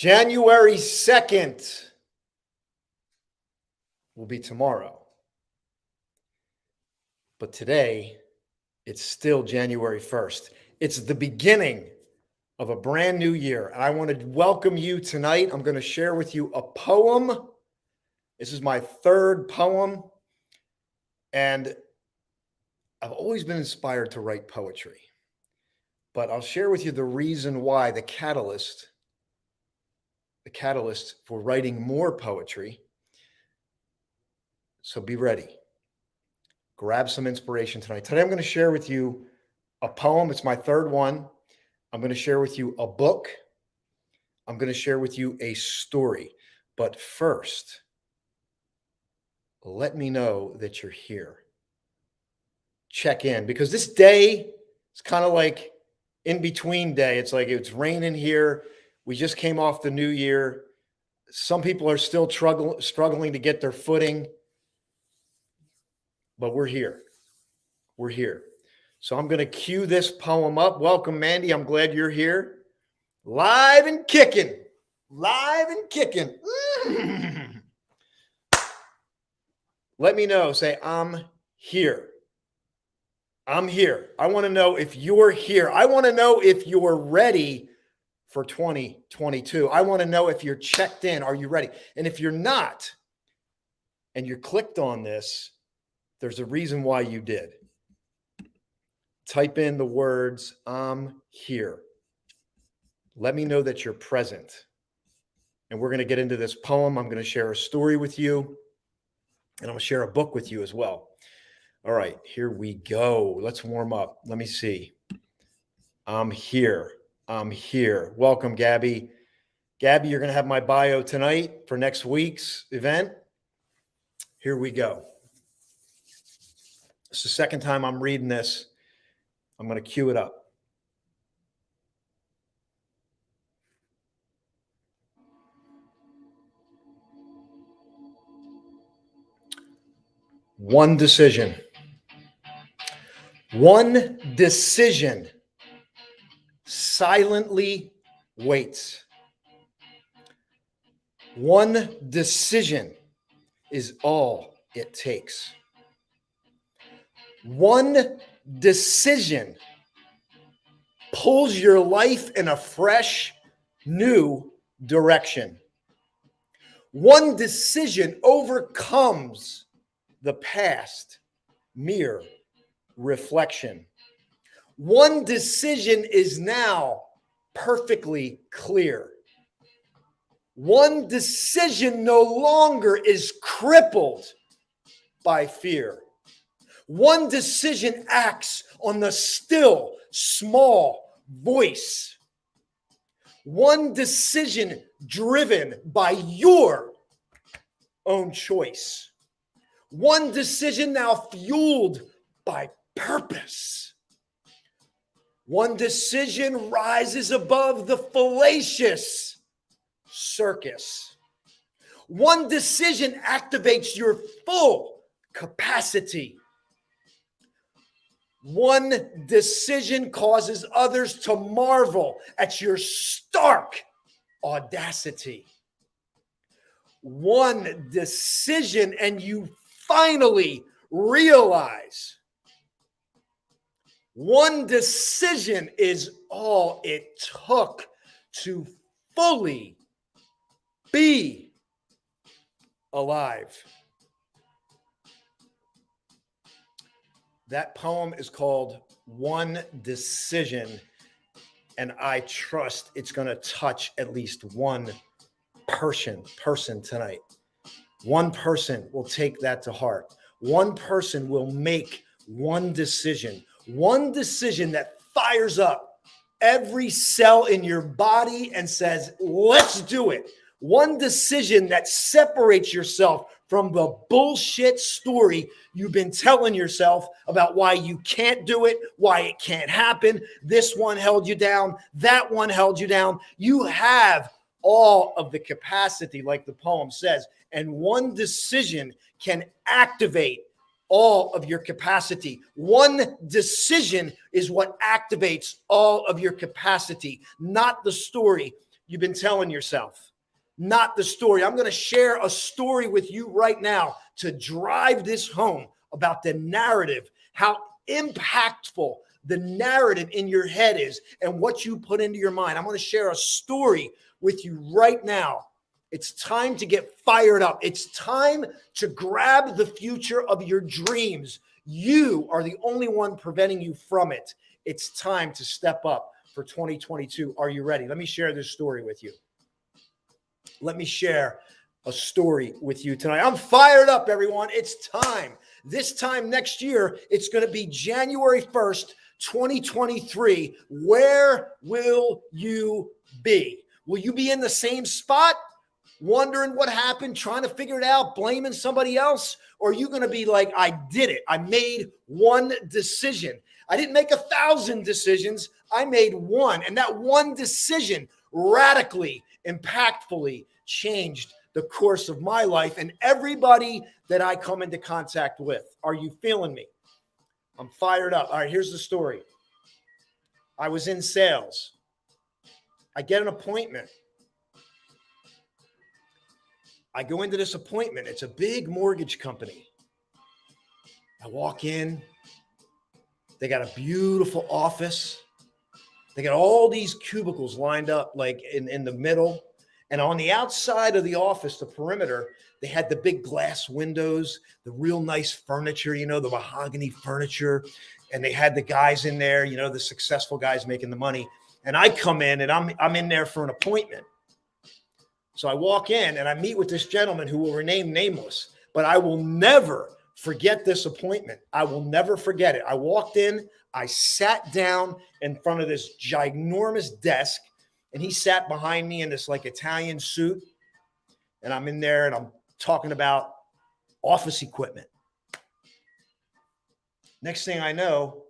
January 2nd will be tomorrow. But today, it's still January 1st. It's the beginning of a brand new year. And I want to welcome you tonight. I'm going to share with you a poem. This is my third poem. And I've always been inspired to write poetry. But I'll share with you the reason why, the catalyst for writing more poetry. So be ready. Grab some inspiration tonight. Today, I'm going to share with you a poem. It's my third one. I'm going to share with you a book. I'm going to share with you a story. But first, let me know that you're here. Check in, because this day is kind of like in between day. It's like it's raining here. We just came off the new year. Some people are still struggling to get their footing. But we're here. We're here. So I'm going to cue this poem up. Welcome, Mandy. I'm glad you're here. Live and kicking. Live and kicking. Let me know. Say, I'm here. I'm here. I want to know if you're here. I want to know if you're ready for 2022. I want to know if you're checked in. Are you ready? And if you're not, and you clicked on this, there's a reason why you did. Type in the words, I'm here. Let me know that you're present. And we're going to get into this poem. I'm going to share a story with you. And I'm going to share a book with you as well. All right, here we go. Let's warm up. Let me see. I'm here. I'm here. Welcome, Gabby. Gabby, you're going to have my bio tonight for next week's event. Here we go. It's the second time I'm reading this. I'm going to cue it up. One decision. One decision silently waits. One decision is all it takes. One decision pulls your life in a fresh, new direction. One decision overcomes the past mere reflection. One decision is now perfectly clear. One decision no longer is crippled by fear. One decision acts on the still, small voice. One decision driven by your own choice. One decision now fueled by purpose. One decision rises above the fallacious circus. One decision activates your full capacity. One decision causes others to marvel at your stark audacity. One decision, and you finally realize one decision is all it took to fully be alive. That poem is called One Decision, and I trust it's going to touch at least one person tonight. One person will take that to heart. One person will make one decision that fires up every cell in your body and says, let's do it. One decision that separates yourself from the bullshit story you've been telling yourself about why you can't do it, why it can't happen. This one held you down. That one held you down. You have all of the capacity, like the poem says, and one decision can activate all of your capacity. One decision is what activates all of your capacity, not the story you've been telling yourself, not the story. I'm going to share a story with you right now to drive this home about the narrative, how impactful the narrative in your head is and what you put into your mind. I'm going to share a story with you right now. It's time to get fired up. It's time to grab the future of your dreams. You are the only one preventing you from it. It's time to step up for 2022. Are you ready? Let me share this story with you. Let me share a story with you tonight. I'm fired up, everyone. It's time. This time next year, it's going to be January 1st, 2023. Where will you be? Will you be in the same spot, wondering what happened, trying to figure it out, blaming somebody else? Or are you going to be like, I did it. I made one decision. I didn't make 1,000 decisions. I made one. And that one decision radically, impactfully changed the course of my life and everybody that I come into contact with. Are you feeling me? I'm fired up. All right, here's the story. I was in sales. I get an appointment. I go into this appointment. It's a big mortgage company. I walk in. They got a beautiful office. They got all these cubicles lined up like in the middle. And on the outside of the office, the perimeter, they had the big glass windows, the real nice furniture, you know, the mahogany furniture. And they had the guys in there, you know, the successful guys making the money. And I come in and I'm in there for an appointment. So I walk in and I meet with this gentleman who will remain nameless, but I will never forget this appointment. I will never forget it. I walked in, I sat down in front of this ginormous desk, and he sat behind me in this like Italian suit. And I'm in there and I'm talking about office equipment. Next thing I know,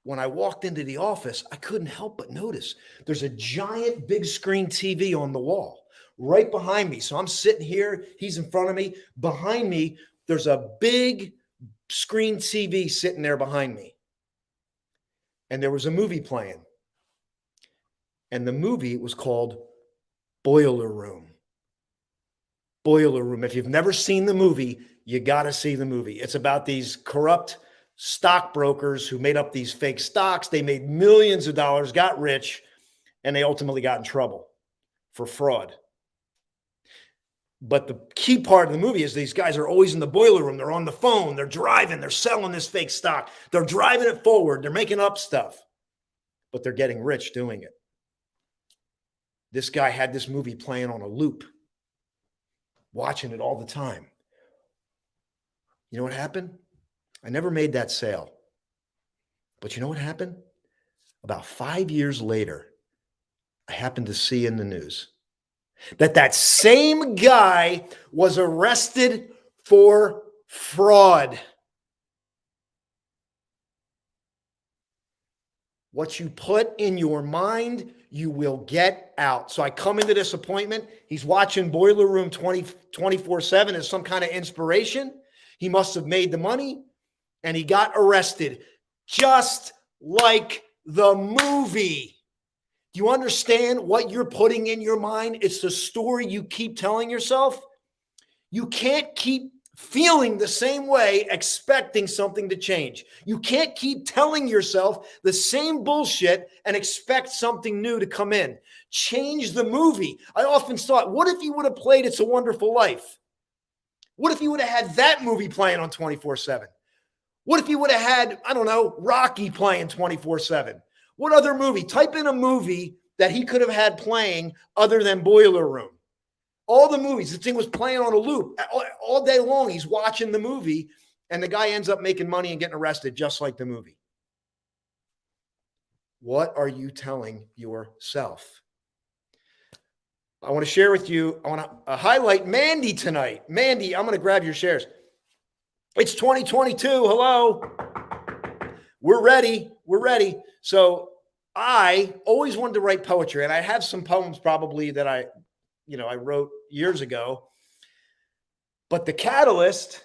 when I walked into the office, I couldn't help but notice there's a giant big screen TV on the wall right behind me. So I'm sitting here, he's in front of me. Behind me, there's a big screen TV sitting there behind me. And there was a movie playing. And the movie was called Boiler Room. Boiler Room. If you've never seen the movie, you got to see the movie. It's about these corrupt stockbrokers who made up these fake stocks. They made millions of dollars, got rich, and they ultimately got in trouble for fraud. But the key part of the movie is these guys are always in the boiler room. They're on the phone. They're driving. They're selling this fake stock. They're driving it forward. They're making up stuff, but they're getting rich doing it. This guy had this movie playing on a loop, watching it all the time. You know what happened? I never made that sale. But you know what happened? About 5 years later, I happened to see in the news that same guy was arrested for fraud. What you put in your mind, you will get out. So I come into this appointment. He's watching Boiler Room 24/7 as some kind of inspiration. He must have made the money and he got arrested just like the movie. Do you understand what you're putting in your mind? It's the story you keep telling yourself. You can't keep feeling the same way, expecting something to change. You can't keep telling yourself the same bullshit and expect something new to come in. Change the movie. I often thought, what if you would have played It's a Wonderful Life? What if you would have had that movie playing on 24/7? What if you would have had, I don't know, Rocky playing 24/7? What other movie? Type in a movie that he could have had playing other than Boiler Room. All the movies, the thing was playing on a loop all day long. He's watching the movie, and the guy ends up making money and getting arrested just like the movie. What are you telling yourself? I want to share with you, I want to highlight Mandy tonight. Mandy, I'm going to grab your shares. It's 2022. Hello. We're ready. We're ready. So I always wanted to write poetry, and I have some poems probably that I wrote years ago. But the catalyst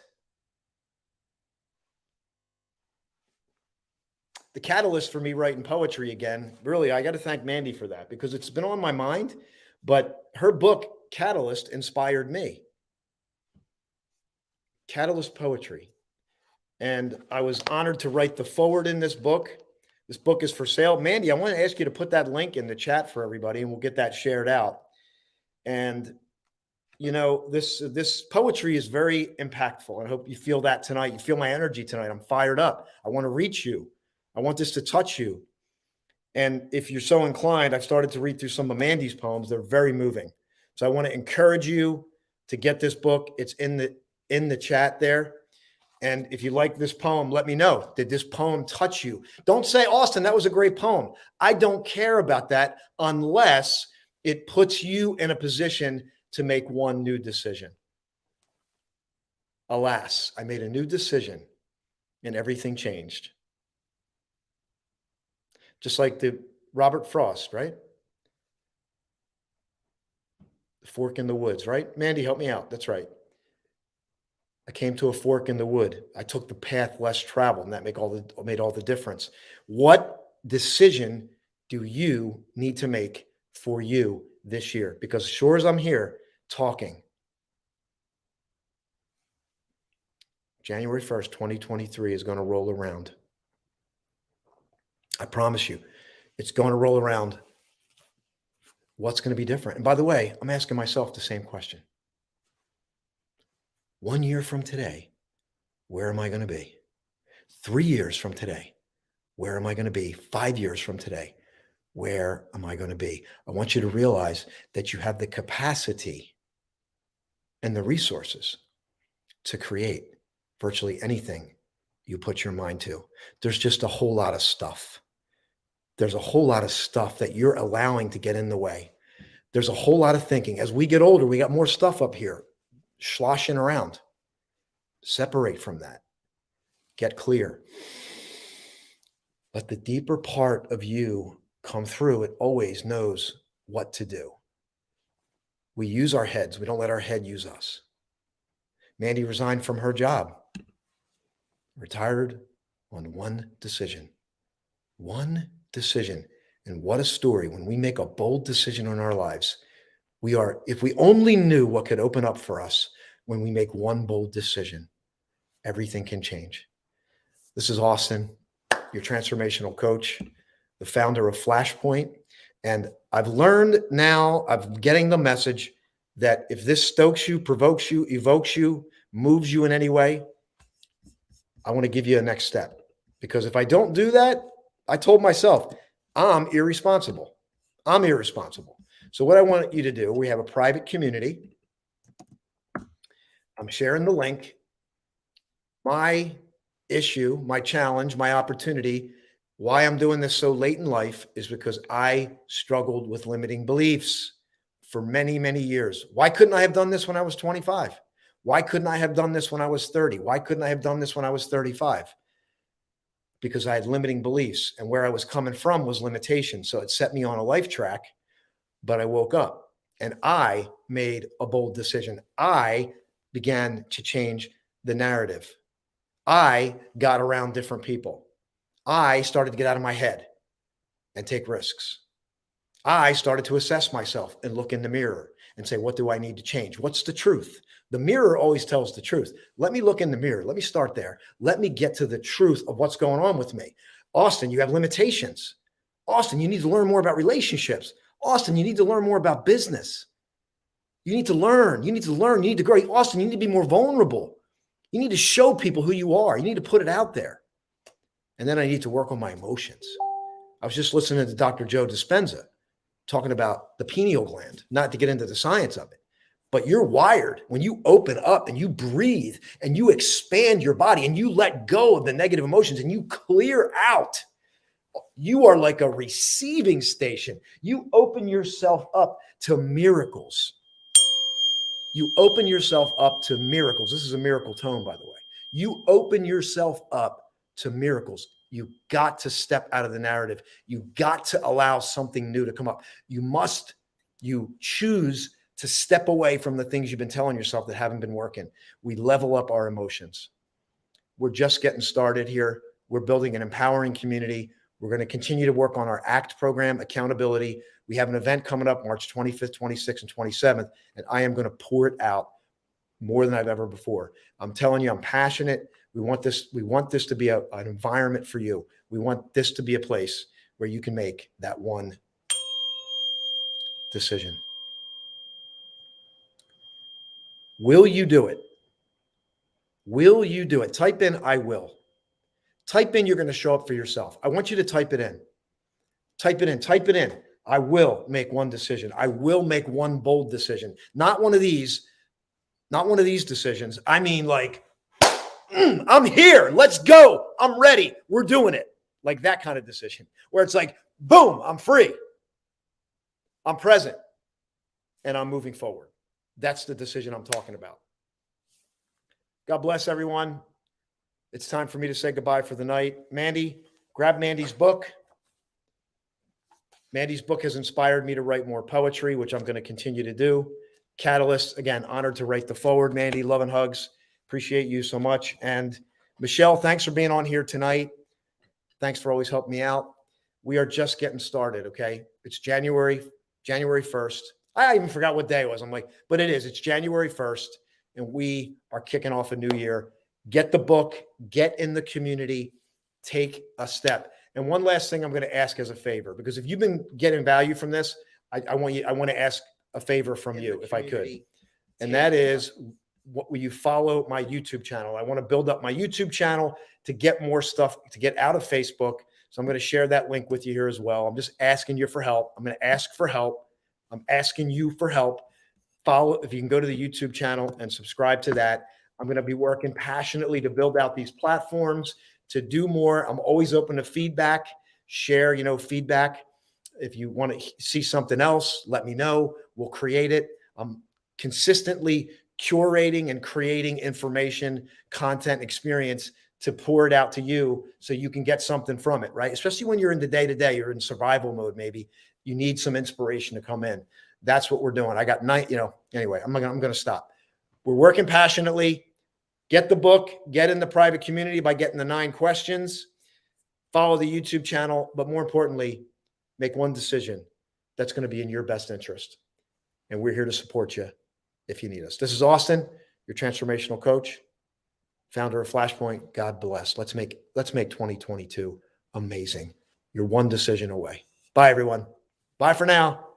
for me writing poetry again, really, I got to thank Mandy for that, because it's been on my mind But her book, Catalyst, inspired me. Catalyst Poetry. And I was honored to write the foreword in this book. This book is for sale. Mandy, I want to ask you to put that link in the chat for everybody, and we'll get that shared out. And, you know, this poetry is very impactful. I hope you feel that tonight. You feel my energy tonight. I'm fired up. I want to reach you. I want this to touch you. And if you're so inclined, I've started to read through some of Mandy's poems. They're very moving. So I want to encourage you to get this book. It's in the chat there. And if you like this poem, let me know. Did this poem touch you? Don't say, Austin, that was a great poem. I don't care about that unless it puts you in a position to make one new decision. Alas, I made a new decision and everything changed. Just like the Robert Frost, right? The fork in the woods, right? Mandy, help me out. That's right. I came to a fork in the wood. I took the path less traveled, and that made all the difference. What decision do you need to make for you this year? Because sure as I'm here talking, January 1st, 2023 is going to roll around. I promise you, it's going to roll around. What's going to be different? And by the way, I'm asking myself the same question. 1 year from today, where am I going to be? 3 years from today, where am I going to be? 5 years from today, where am I going to be? I want you to realize that you have the capacity and the resources to create virtually anything you put your mind to. There's just a whole lot of stuff. There's a whole lot of stuff that you're allowing to get in the way. There's a whole lot of thinking. As we get older, we got more stuff up here sloshing around. Separate from that. Get clear. Let the deeper part of you come through. It always knows what to do. We use our heads. We don't let our head use us. Mandy resigned from her job. Retired on one decision. One decision. And what a story. When we make a bold decision in our lives, if we only knew what could open up for us when we make one bold decision, everything can change. This is Austin, your transformational coach, the founder of Flashpoint. And I've learned now, I'm getting the message that if this stokes you, provokes you, evokes you, moves you in any way, I want to give you a next step. Because if I don't do that, I told myself, I'm irresponsible. I'm irresponsible. So what I want you to do, we have a private community. I'm sharing the link. My issue, my challenge, my opportunity, why I'm doing this so late in life is because I struggled with limiting beliefs for many, many years. Why couldn't I have done this when I was 25? Why couldn't I have done this when I was 30? Why couldn't I have done this when I was 35? Because I had limiting beliefs, and where I was coming from was limitation. So it set me on a life track, but I woke up and I made a bold decision. I began to change the narrative. I got around different people. I started to get out of my head and take risks. I started to assess myself and look in the mirror and say, what do I need to change? What's the truth? The mirror always tells the truth. Let me look in the mirror. Let me start there. Let me get to the truth of what's going on with me. Austin, you have limitations. Austin, you need to learn more about relationships. Austin, you need to learn more about business. You need to learn. You need to learn. You need to grow. Austin, you need to be more vulnerable. You need to show people who you are. You need to put it out there. And then I need to work on my emotions. I was just listening to Dr. Joe Dispenza talking about the pineal gland, not to get into the science of it, but you're wired when you open up and you breathe and you expand your body and you let go of the negative emotions and you clear out. You are like a receiving station. You open yourself up to miracles. You open yourself up to miracles. This is a miracle tone, by the way. You open yourself up to miracles. You got to step out of the narrative. You got to allow something new to come up. You choose to step away from the things you've been telling yourself that haven't been working. We level up our emotions. We're just getting started here. We're building an empowering community. We're going to continue to work on our ACT program, accountability. We have an event coming up March 25th, 26th, and 27th, and I am going to pour it out more than I've ever before. I'm telling you, I'm passionate. We want this to be an environment for you. We want this to be a place where you can make that one decision. Will you do it? Will you do it? Type in, I will. Type in, you're going to show up for yourself. I want you to type it in. Type it in. Type it in. I will make one decision. I will make one bold decision. Not one of these decisions. I mean, like, I'm here. Let's go. I'm ready. We're doing it. Like that kind of decision where it's like, boom, I'm free. I'm present. And I'm moving forward. That's the decision I'm talking about. God bless everyone. It's time for me to say goodbye for the night. Mandy, grab Mandy's book. Mandy's book has inspired me to write more poetry, which I'm going to continue to do. Catalyst, again, honored to write the forward. Mandy, love and hugs. Appreciate you so much. And Michelle, thanks for being on here tonight. Thanks for always helping me out. We are just getting started, okay? It's January 1st. I even forgot what day it was. I'm like, but it is. It's January 1st, and we are kicking off a new year. Get the book, get in the community, take a step. And one last thing I'm going to ask as a favor, because if you've been getting value from this, I want to ask a favor from you, if I could. And that is, will you follow my YouTube channel? I want to build up my YouTube channel to get more stuff, to get out of Facebook. So I'm going to share that link with you here as well. I'm just asking you for help. I'm going to ask for help. I'm asking you for help. Follow, if you can go to the YouTube channel and subscribe to that. I'm going to be working passionately to build out these platforms, to do more. I'm always open to feedback, share, feedback. If you want to see something else, let me know. We'll create it. I'm consistently curating and creating information, content, experience to pour it out to you so you can get something from it, right? Especially when you're in the day-to-day, you're in survival mode, maybe. You need some inspiration to come in. That's what we're doing. I got anyway, I'm going to stop. We're working passionately. Get the book, get in the private community by getting the 9 questions, follow the YouTube channel, but more importantly, make one decision that's going to be in your best interest. And we're here to support you if you need us. This is Austin, your transformational coach, founder of Flashpoint. God bless. Let's make 2022 amazing. You're one decision away. Bye, everyone. Bye for now.